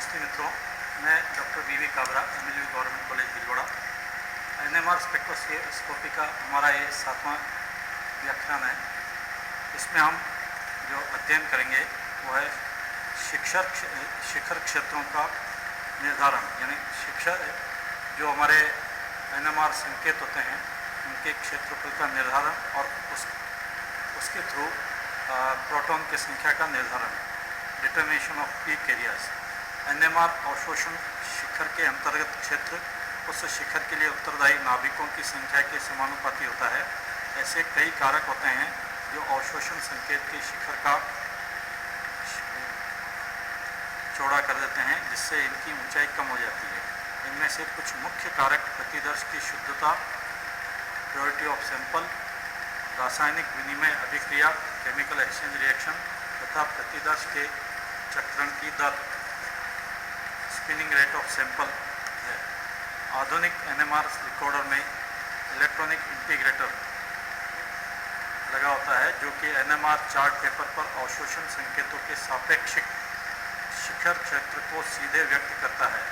नमस्ते मित्रों, मैं doctor V Kabra, MLU government college Bhilwara. NMR spectroscopy का हमारा ये 7वां व्याख्यान है। इसमें हम जो अध्ययन करेंगे वो है शिखर क्षेत्रों का निर्धारण, यानी शिखर जो हमारे NMR संकेत होते हैं उनके क्षेत्रफल का निर्धारण और उसके थ्रू प्रोटॉन की संख्या का निर्धारण, determination off peak areas. NMR अवशोषण शिखर के अंतर्गत क्षेत्र उस शिखर के लिए उत्तरदायी नाभिकों की संख्या के समानुपाती होता है। ऐसे कई कारक होते हैं जो अवशोषण संकेत के शिखर का चौड़ा कर देते हैं, जिससे इनकी ऊंचाई कम हो जाती है। इनमें से कुछ मुख्य कारक प्रतिदर्श की शुद्धता, प्योरिटी ऑफ सैंपल, रासायनिक विनिमय अभिक्रिया, केमिकल एक्सचेंज रिएक्शन तथा प्रतिदर्श के चक्रण की दर, स्पिनिंग रेट ऑफ सैंपल है। आधुनिक NMR रिकॉर्डर में इलेक्ट्रॉनिक इंटीग्रेटर लगा होता है जो कि NMR चार्ट पेपर पर अवशोषण संकेतों के सापेक्षिक शिखर क्षेत्र को सीधे व्यक्त करता है।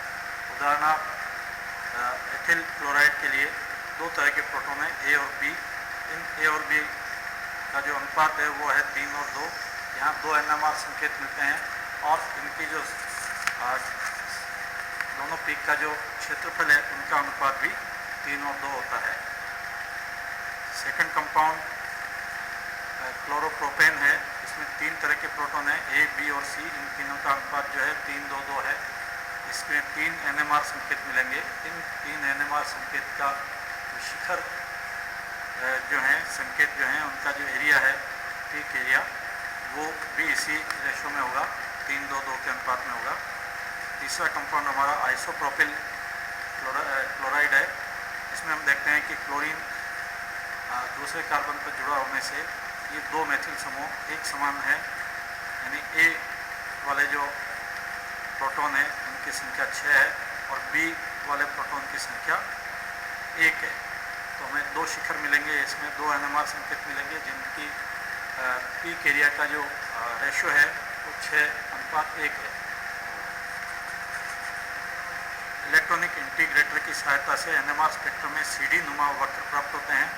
उदाहरण एथिल क्लोराइड के लिए दो तरह के प्रोटॉन हैं, A और B। इन A और B का जो अनुपात है वो है 3 और 2। यहाँ 2 NMR संकेत मिलते हैं और इनकी जो दोनों पीक का जो क्षेत्रफल है उनका अनुपात भी 3 और 2 होता है। सेकंड कंपाउंड क्लोरोप्रोपेन है। इसमें 3 तरह के प्रोटॉन हैं, A, B और C। इन तीनों का अनुपात जो है 3, 2, 2 है। इसमें 3 NMR संकेत मिलेंगे। इन 3 NMR संकेत का शिखर जो है संकेत जो है उनका जो एरिया है, पीक एरिया, वो भी इसी रेशो में होगा, 3, 2, 2 के अनुपात में होगा। तीसरा कंपाउंड हमारा आइसोप्रोपिल क्लोराइड है। इसमें हम देखते हैं कि क्लोरीन दूसरे कार्बन पर जुड़ा होने से ये 2 मेथिल समूह एक समान है, यानी A वाले जो प्रोटॉन है उनकी संख्या 6 है और B वाले प्रोटॉन की संख्या 1 है। तो हमें 2 शिखर मिलेंगे, इसमें 2 NMR संकेत मिलेंगे जिनकी पीक एरिया का जो रेशो है वो 6:1 है। इलेक्ट्रॉनिक इंटीग्रेटर की सहायता से NMR स्पेक्ट्रम में सीढ़ी नुमा वक्र प्राप्त होते हैं।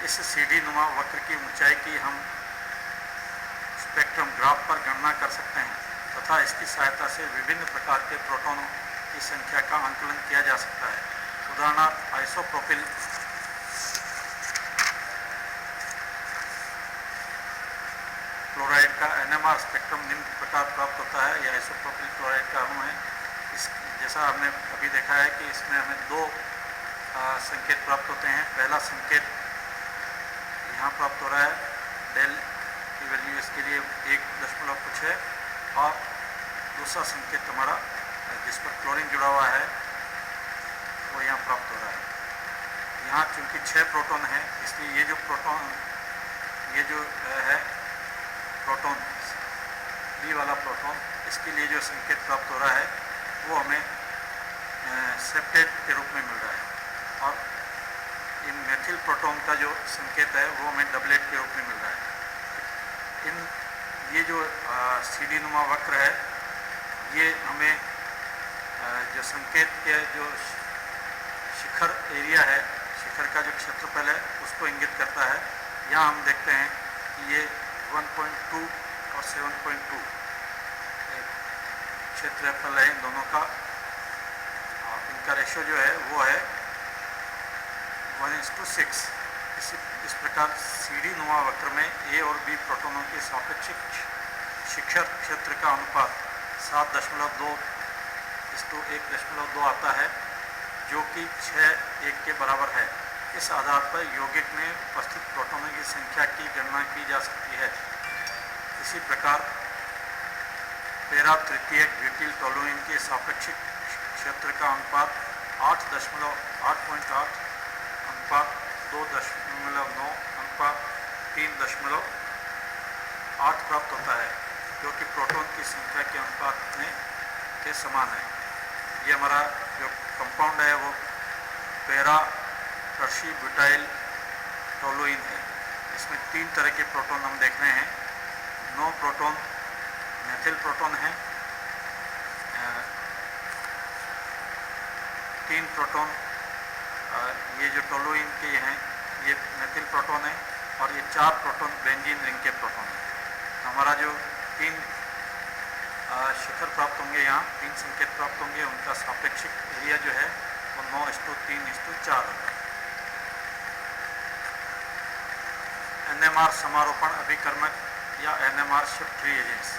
इस सीढ़ी नुमा वक्र की ऊंचाई की हम स्पेक्ट्रम ग्राफ पर गणना कर सकते हैं तथा इसकी सहायता से विभिन्न प्रकार के प्रोटॉनों की संख्या का आंकलन किया जा सकता है। उदाहरण आइसोप्रोपिल क्लोराइड का NMR स्पेक्ट्रम निम्न प्रकार प्राप्त होता है। यह आइसोप्रोपिल क्लोराइड का अणु है। इस जैसा हमने अभी देखा है कि इसमें हमें 2 संकेत प्राप्त होते हैं। पहला संकेत यहाँ प्राप्त हो रहा है, डेल की वैल्यू इसके लिए 1 कुछ है, और दूसरा संकेत हमारा जिस पर क्लोरीन जुड़ा हुआ है वो यहाँ प्राप्त हो रहा है। यहाँ चूँकि 6 प्रोटॉन है इसलिए ये जो है प्रोटॉन B वाला प्रोटॉन, इसके लिए जो संकेत प्राप्त हो रहा है वो हमें सेप्टेट के रूप में मिल रहा है और इन मेथिल प्रोटॉन का जो संकेत है वो हमें डबलेट के रूप में मिल रहा है। ये जो सीढ़ी नुमा वक्र है ये हमें जो संकेत के जो शिखर एरिया है, शिखर का जो क्षेत्रफल है उसको इंगित करता है। यहाँ हम देखते हैं कि ये 1.2 और 7.2 क्षेत्रफल है इन दोनों का। इनका रेशो जो है वो है 1:6। इस प्रकार सीढ़ी नुमा वक्र में A और B प्रोटॉनों के सापेक्षिक शिखर क्षेत्र का अनुपात 7.2:1.2 आता है, जो कि 6:1 के बराबर है। इस आधार पर यौगिक में उपस्थित प्रोटॉनों की संख्या की गणना की जा सकती है। इसी प्रकार पैरा तृतीयक ब्यूटिल टोलुइन के सापेक्षिक क्षेत्र का अनुपात 8.8 अनुपात 2.9 अनुपात 3.8 प्राप्त होता है, जो कि प्रोटॉन की संख्या के अनुपात में के समान है। ये हमारा जो कंपाउंड है वो पैरा टर्शी ब्यूटाइल टोलुइन है। इसमें 3 तरह के प्रोटॉन हम देख रहे हैं। 9 प्रोटॉन मेथिल प्रोटॉन है, 3 प्रोटॉन, ये जो टोलुइन के हैं ये मेथिल प्रोटॉन है, और ये 4 प्रोटॉन बेंजीन रिंग के प्रोटॉन है। तो हमारा जो 3 शिखर प्राप्त होंगे, यहाँ 3 संकेत प्राप्त होंगे, उनका सापेक्षिक एरिया जो है वो 9:3:4 होगा। NMR समारोपण अभिकर्मक या NMR शिफ्ट रिएजेंट्स,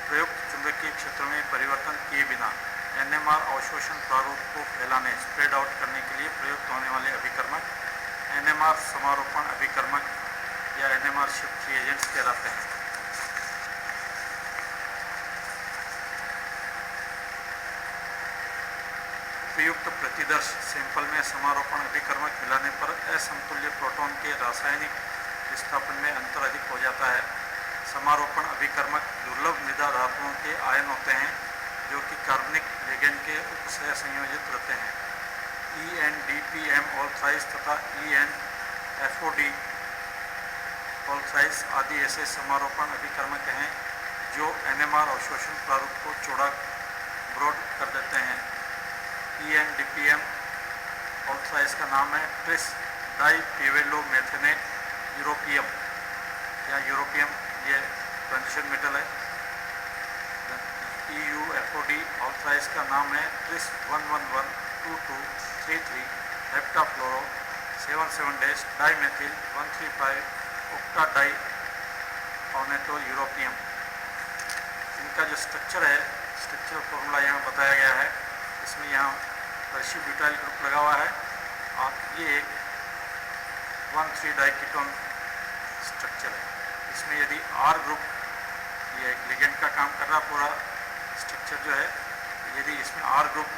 प्रयुक्त चुंबकीय क्षेत्र में परिवर्तन किए बिना NMR अवशोषण प्रारूप को फैलाने स्प्रेड आउट करने के लिए प्रयुक्त होने वाले अभिकर्मक NMR समारोपण अभिकर्मक या NMR शिफ्ट रिएजेंट्स कहलाते हैं। उपयुक्त प्रतिदर्श सैंपल में समारोपण अभिकर्मक मिलाने पर असमतुल्य प्रोटॉन के रासायनिक विस्थापन में अंतर अधिक हो जाता है। समारोपण अभिकर्मक दुर्लभ मृदा धातुओं के आयन होते हैं जो कि कार्बनिक लिगेंड के उपसह संयोजित रहते हैं। ENDPM ऑल्थराइज तथा ENFOD ऑल्थराइज आदि ऐसे समारोपण अभिकर्मक हैं जो NMR अवशोषण प्रारूप को चौड़ा ब्रॉड कर देते हैं। ENDPM ऑल्थराइज का नाम है ट्रिस डाइपिवेलोमेथेनेट यूरोपियम या यूरोपियम, ये ट्रांजिशन मेटल है। EUFOD ऑल्थराइज का नाम है ट्रिस 1112233 हेप्टाफ्लोरो 77 डाइमेथिल 135 ऑक्टाडाई ऑनेटो यूरोपियम। इनका जो स्ट्रक्चर है, स्ट्रक्चरल फॉर्मूला यहाँ बताया गया है। इसमें यहाँ टर्शियल ब्यूटाइल ग्रुप लगा हुआ है और ये एक 1,3 डाइकीटोन स्ट्रक्चर है। इसमें यदि R ग्रुप, ये एक लिगेंड का काम कर रहा पूरा स्ट्रक्चर जो है, यदि इसमें R ग्रुप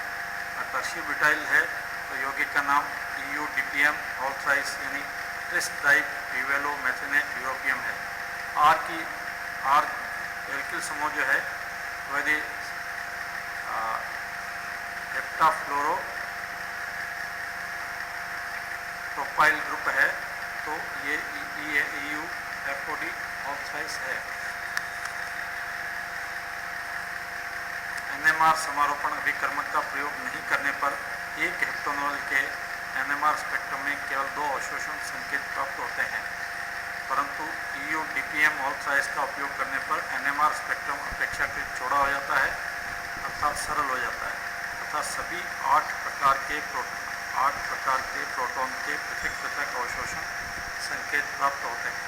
टर्शियल ब्यूटाइल है तो यौगिक का नाम EUDPM ऑल्थराइज यानी ट्रिस डाइपिवेलोमेथेनेट यूरोपियम है। R एल्किल समूह जो है वो यदि हेप्टाफ्लोरो प्रोपाइल ग्रुप है तो ये EUFOD ऑल्थराइज है। NMR समारोपण अभिकर्मक का प्रयोग नहीं करने पर 1 हेप्टेनॉल के NMR स्पेक्ट्रम में केवल 2 अवशोषण संकेत प्राप्त होते हैं, परंतु EUDPM ऑल्थराइज का उपयोग करने पर NMR स्पेक्ट्रम अपेक्षाकृत चौड़ा हो जाता है अर्थात सरल हो जाता है तथा सभी 8 प्रकार के प्रोटॉन के पृथक अवशोषण संकेत प्राप्त होते हैं।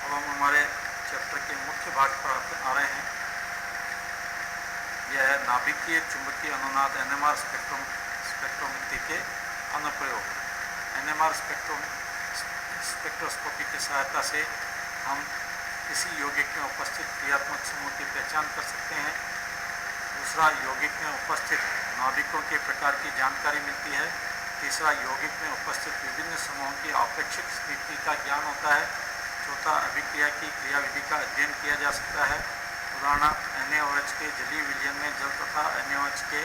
अब हम हमारे चैप्टर के मुख्य भाग पर आ रहे हैं। यह है नाभिकीय चुंबकीय अनुनाद NMR स्पेक्ट्रोमेट्री के अनुप्रयोग। NMR स्पेक्ट्रोस्कोपी की सहायता से हम किसी यौगिक में उपस्थित क्रियात्मक समूह की पहचान कर सकते हैं। दूसरा, यौगिक में उपस्थित नाभिकों के प्रकार की जानकारी मिलती है। तीसरा, यौगिक में उपस्थित विभिन्न समूहों की आपेक्षिक स्थिति का ज्ञान होता है। चौथा, अभिक्रिया की क्रियाविधि का अध्ययन किया जा सकता है। उदाहरण, NaOH के जलीय विलयन में जल तथा NaOH के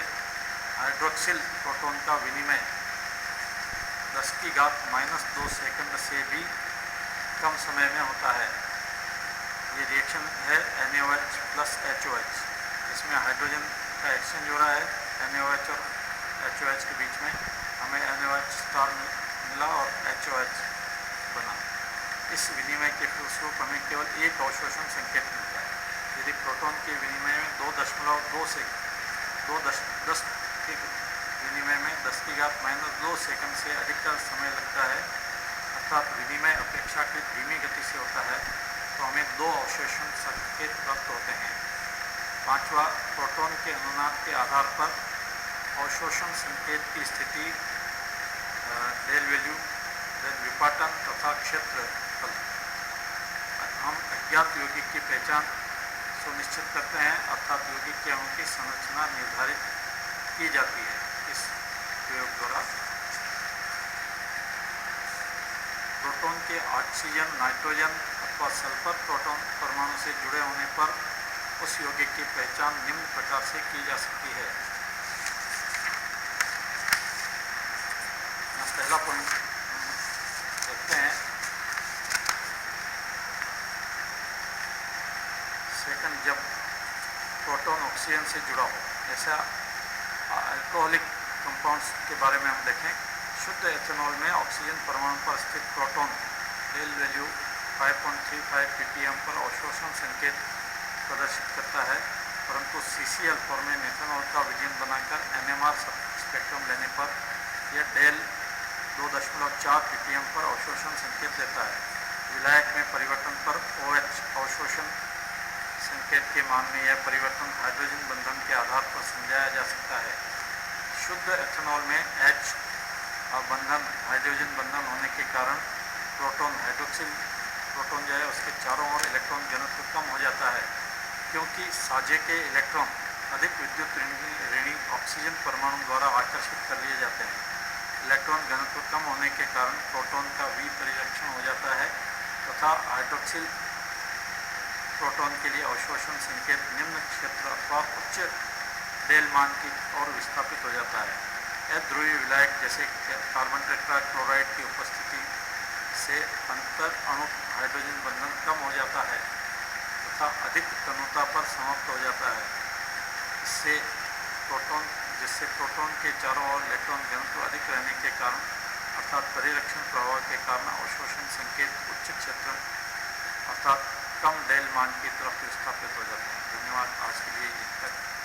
हाइड्रोक्सिल प्रोटॉन का विनिमय 10⁻² सेकंड से भी कम समय में होता है। ये रिएक्शन है NaOH प्लस HOH। इसमें हाइड्रोजन का एक्सचेंज हो रहा है NaOH और HOH के बीच में, हमें NaOH स्टार मिला और HOH बना। इस विनिमय के फलस्वरूप हमें केवल 1 अवशोषण संकेत मिलता है। यदि प्रोटॉन के विनिमय में 10 के विनिमय में 10⁻² सेकंड से अधिक का समय लगता है अर्थात विनिमय अपेक्षाकृत धीमी गति से होता है, तो हमें 2 अवशोषण संकेत प्राप्त होते हैं। पांचवा, प्रोटॉन के अनुनाद के आधार पर अवशोषण संकेत की स्थिति, डेल वैल्यू, विपाटन तथा क्षेत्रफल, हम अज्ञात यौगिक की पहचान सुनिश्चित करते हैं अर्थात यौगिक के अणु की संरचना निर्धारित की जाती है इस प्रयोग द्वारा। प्रोटॉन के ऑक्सीजन, नाइट्रोजन अथवा सल्फर प्रोटॉन परमाणु से जुड़े होने पर उस यौगिक की पहचान निम्न प्रकार से की जा सकती है। पहला पॉइंट देखते हैं। प्रोटॉन ऑक्सीजन से जुड़ा हो। जैसा अल्कोहलिक कंपाउंड्स के बारे में हम देखें, शुद्ध एथेनॉल में ऑक्सीजन परमाणु पर स्थित प्रोटॉन डेल वैल्यू 5.35 ppm पर अवशोषण संकेत प्रदर्शित करता है, परंतु CCl फॉर्म में मेथनॉल का विलयन बनाकर NMR स्पेक्ट्रम लेने पर यह डेल 2.4 ppm पर अवशोषण संकेत देता है। विलायक में परिवर्तन पर OH अवशोषण संकेत के मान में यह परिवर्तन हाइड्रोजन बंधन के आधार पर समझाया जा सकता है। शुद्ध एथेनॉल में H बंधन हाइड्रोजन बंधन होने के कारण प्रोटॉन हाइड्रोक्सिल प्रोटॉन जो है उसके चारों ओर इलेक्ट्रॉन घनत्व कम हो जाता है, क्योंकि साझे के इलेक्ट्रॉन अधिक विद्युत ऋणी ऑक्सीजन परमाणु द्वारा आकर्षित कर लिए जाते हैं। इलेक्ट्रॉन घनत्व कम होने के कारण प्रोटॉन का विपरिलक्षण हो जाता है तथा हाइड्रोक्सिल प्रोटॉन के लिए अवशोषण संकेत निम्न क्षेत्र अथवा उच्च डेल मान की ओर विस्थापित हो जाता है। अध्रुवीय विलायक जैसे कार्बन टेट्राक्लोराइड की उपस्थिति से अंतर अणु हाइड्रोजन बंधन कम हो जाता है तथा अधिक तन्यता पर समाप्त हो जाता है। जिससे प्रोटॉन के चारों ओर इलेक्ट्रॉन घनत्व अधिक रहने के कारण अर्थात परिरक्षण प्रभाव के कारण अवशोषण संकेत उच्च क्षेत्र अर्थात कम डेल मान की तरफ विस्थापित हो जाते हैं। धन्यवाद। आज के लिए इतना तक।